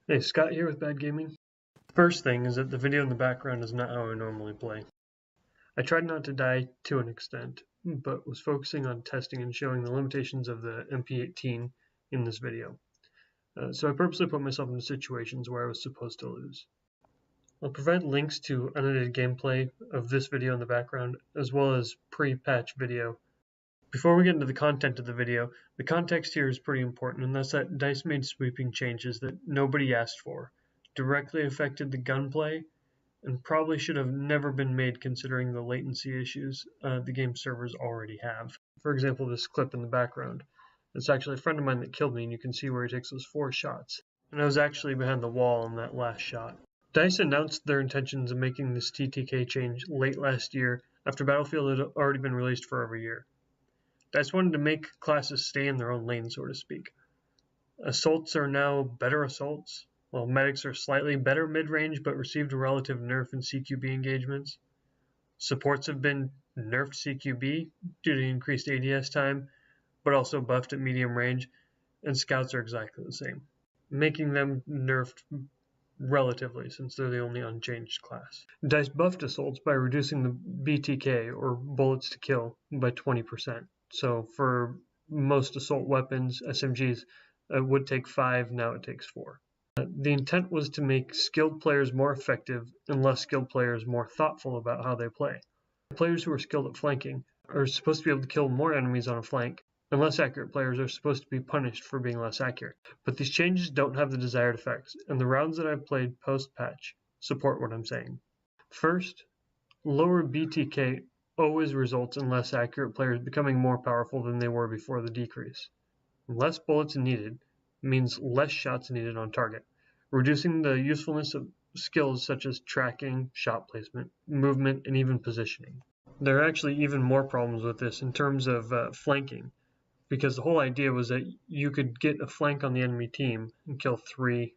Hey, Scott here with Bad Gaming. First thing is that the video in the background is not how I normally play. I tried not to die to an extent, but was focusing on testing and showing the limitations of the MP18 in this video. So I purposely put myself into situations where I was supposed to lose. I'll provide links to unedited gameplay of this video in the background, as well as pre-patch video. Before we get into the content of the video, the context here is pretty important, and that's that DICE made sweeping changes that nobody asked for, directly affected the gunplay, and probably should have never been made considering the latency issues the game servers already have. For example, this clip in the background. It's actually a friend of mine that killed me, and you can see where he takes those 4 shots. And I was actually behind the wall on that last shot. DICE announced their intentions of making this TTK change late last year after Battlefield had already been released for over a year. DICE wanted to make classes stay in their own lane, so to speak. Assaults are now better assaults, while medics are slightly better mid-range but received a relative nerf in CQB engagements. Supports have been nerfed CQB due to increased ADS time, but also buffed at medium range, and scouts are exactly the same, making them nerfed relatively since they're the only unchanged class. DICE buffed assaults by reducing the BTK, or bullets to kill, by 20%. So for most assault weapons, SMGs, it would take 5, now it takes 4. The intent was to make skilled players more effective and less skilled players more thoughtful about how they play. Players who are skilled at flanking are supposed to be able to kill more enemies on a flank, and less accurate players are supposed to be punished for being less accurate. But these changes don't have the desired effects, and the rounds that I've played post-patch support what I'm saying. First, lower BTK always results in less accurate players becoming more powerful than they were before the decrease. Less bullets needed means less shots needed on target, reducing the usefulness of skills such as tracking, shot placement, movement, and even positioning. There are actually even more problems with this in terms of flanking, because the whole idea was that you could get a flank on the enemy team and kill 3,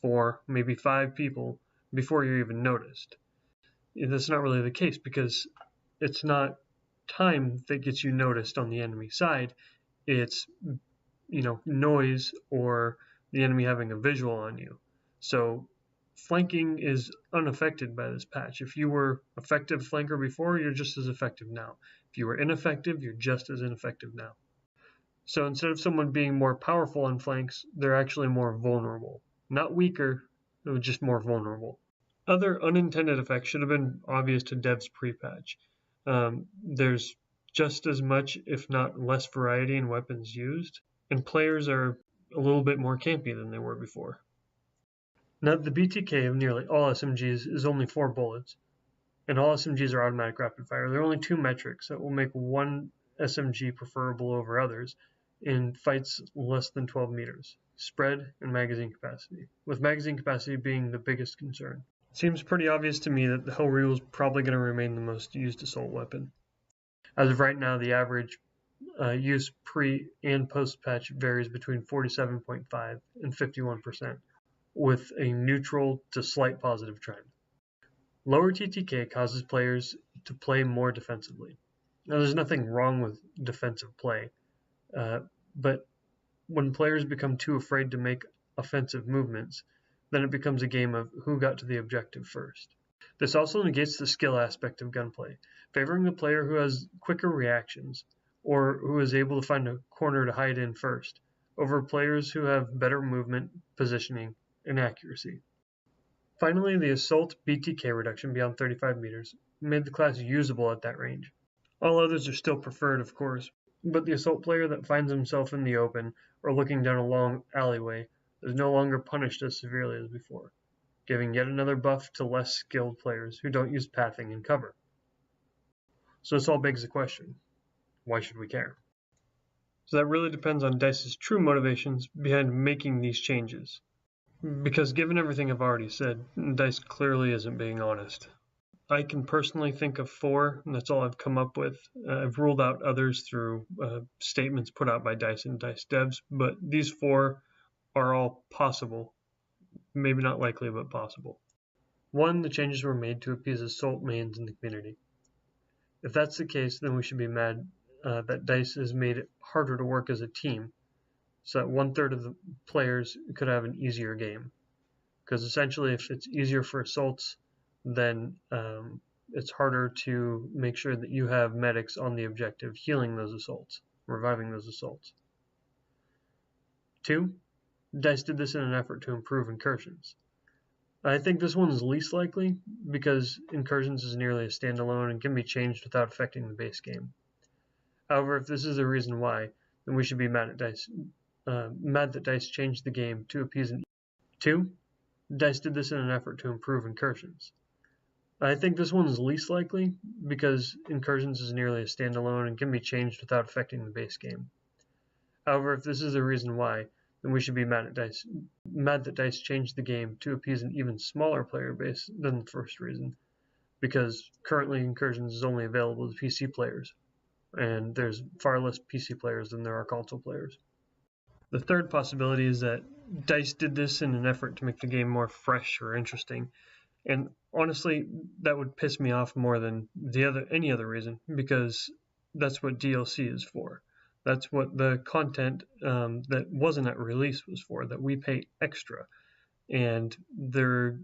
4, maybe 5 people before you're even noticed. That's not really the case because it's not time that gets you noticed on the enemy side. It's, noise or the enemy having a visual on you. So flanking is unaffected by this patch. If you were effective flanker before, you're just as effective now. If you were ineffective, you're just as ineffective now. So instead of someone being more powerful on flanks, they're actually more vulnerable. Not weaker, just more vulnerable. Other unintended effects should have been obvious to devs pre-patch. There's just as much, if not less, variety in weapons used, and players are a little bit more campy than they were before. Now, the BTK of nearly all SMGs is only 4 bullets, and all SMGs are automatic rapid fire. There are only 2 metrics that will make one SMG preferable over others in fights less than 12 meters: spread and magazine capacity, with magazine capacity being the biggest concern. It seems pretty obvious to me that the Hell Reel is probably going to remain the most used assault weapon. As of right now, the average use pre and post patch varies between 47.5 and 51%, with a neutral to slight positive trend. Lower TTK causes players to play more defensively. Now, there's nothing wrong with defensive play, but when players become too afraid to make offensive movements, then it becomes a game of who got to the objective first. This also negates the skill aspect of gunplay, favoring the player who has quicker reactions or who is able to find a corner to hide in first, over players who have better movement, positioning, and accuracy. Finally, the assault BTK reduction beyond 35 meters made the class usable at that range. All others are still preferred, of course, but the assault player that finds himself in the open or looking down a long alleyway is no longer punished as severely as before, giving yet another buff to less skilled players who don't use pathing and cover. So this all begs the question, why should we care? So that really depends on DICE's true motivations behind making these changes. Because given everything I've already said, DICE clearly isn't being honest. I can personally think of 4, and that's all I've come up with. I've ruled out others through statements put out by DICE and DICE devs, but these 4 are all possible. Maybe not likely, but possible. 1, the changes were made to appease assault mains in the community. If that's the case, then we should be mad that DICE has made it harder to work as a team, so that 1/3 of the players could have an easier game. because essentially if it's easier for assaults, then it's harder to make sure that you have medics on the objective healing those assaults, reviving those assaults. 2. DICE did this in an effort to improve incursions. I think this one is least likely because incursions is nearly a standalone and can be changed without affecting the base game. However, if this is the reason why, then we should be mad at DICE. Mad that DICE changed the game to appease an 2. DICE did this in an effort to improve incursions. I think this one is least likely because incursions is nearly a standalone and can be changed without affecting the base game. However, if this is the reason why, then we should be mad at DICE. Mad that DICE changed the game to appease an even smaller player base than the first reason, because currently Incursions is only available to PC players, and there's far less PC players than there are console players. The third possibility is that DICE did this in an effort to make the game more fresh or interesting, and honestly, that would piss me off more than any other reason, because that's what DLC is for. That's what the content that wasn't at release was for, that we pay extra. And they're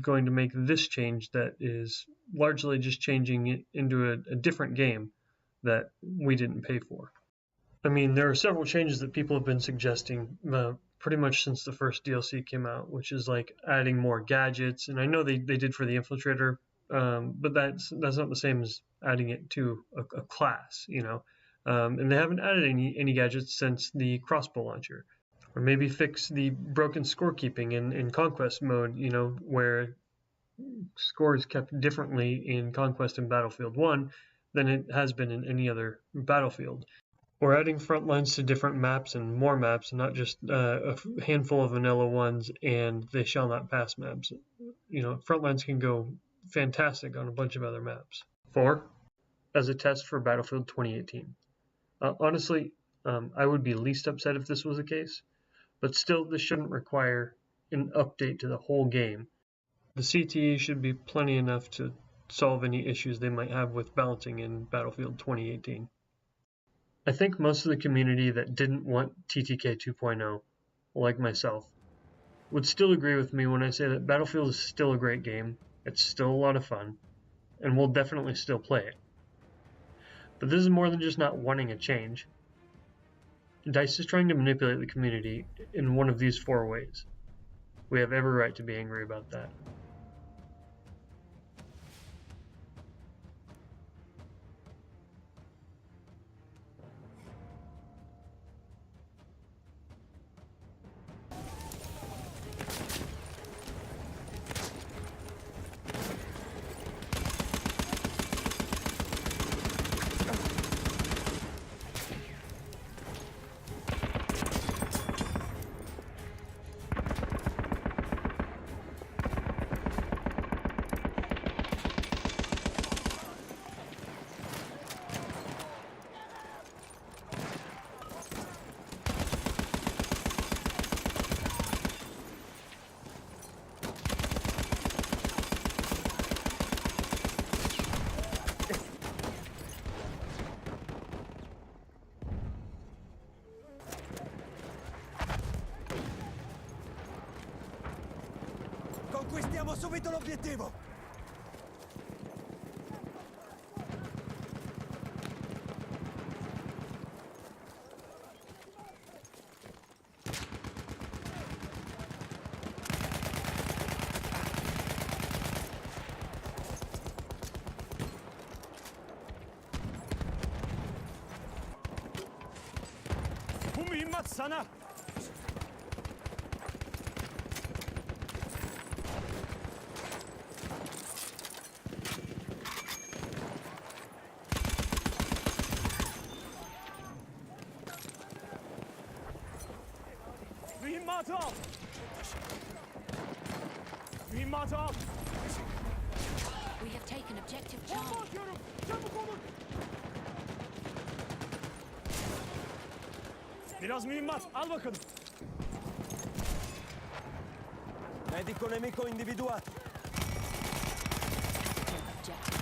going to make this change that is largely just changing it into a different game that we didn't pay for. I mean, there are several changes that people have been suggesting pretty much since the first DLC came out, which is like adding more gadgets. And I know they did for the Infiltrator, but that's not the same as adding it to a class, you know. And they haven't added any gadgets since the crossbow launcher. Or maybe fix the broken scorekeeping in Conquest mode, you know, where score is kept differently in Conquest and Battlefield 1 than it has been in any other Battlefield. Or adding front lines to different maps and more maps, and not just a handful of vanilla ones and they shall not pass maps. You know, front lines can go fantastic on a bunch of other maps. 4. As a test for Battlefield 2018. Honestly, I would be least upset if this was the case, but still this shouldn't require an update to the whole game. The CTE should be plenty enough to solve any issues they might have with balancing in Battlefield 2018. I think most of the community that didn't want TTK 2.0, like myself, would still agree with me when I say that Battlefield is still a great game, it's still a lot of fun, and we'll definitely still play it. But this is more than just not wanting a change. DICE is trying to manipulate the community in one of these 4 ways. We have every right to be angry about that. Conquistiamo subito l'obiettivo! mühimmat sana. Mühimmat al. Mühimmat al. We have taken objective Charlie. Bomba atıyorum. Çabuk olun. Biraz mühimmat. Al bakalım. Medico nemico individuato. Objective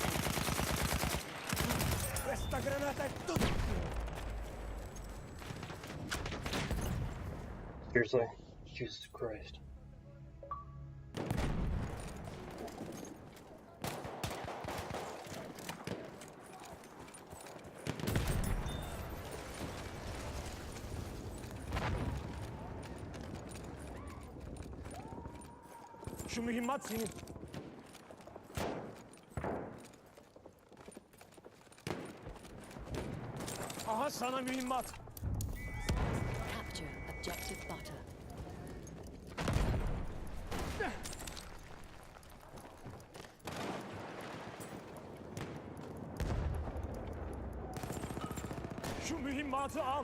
Questa granata è tutta. Seriously? Jesus Christ. Şu mühimmat senin. Aha sana mühimmat. Capture objective butter. Şu mühimmatı al.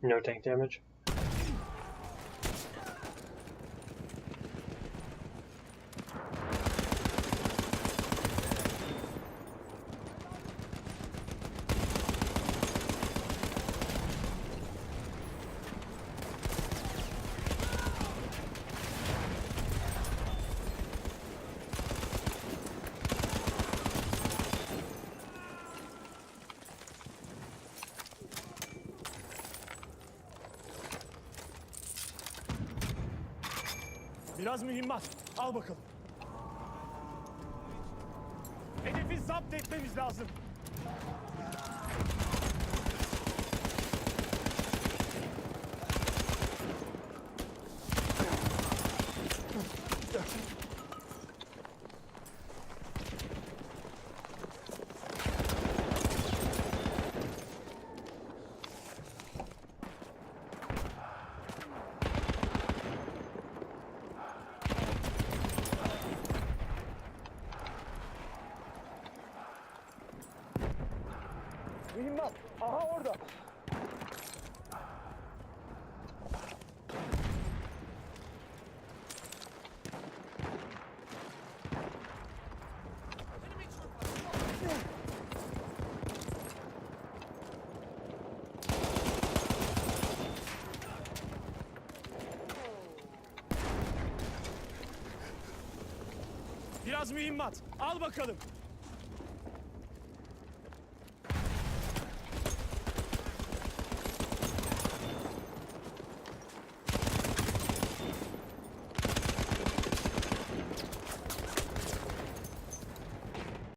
No tank damage. Biraz mühimmat. Al bakalım. Hedefi zapt etmemiz lazım. Mühimmat. Aha orada. Biraz mühimmat. Al bakalım.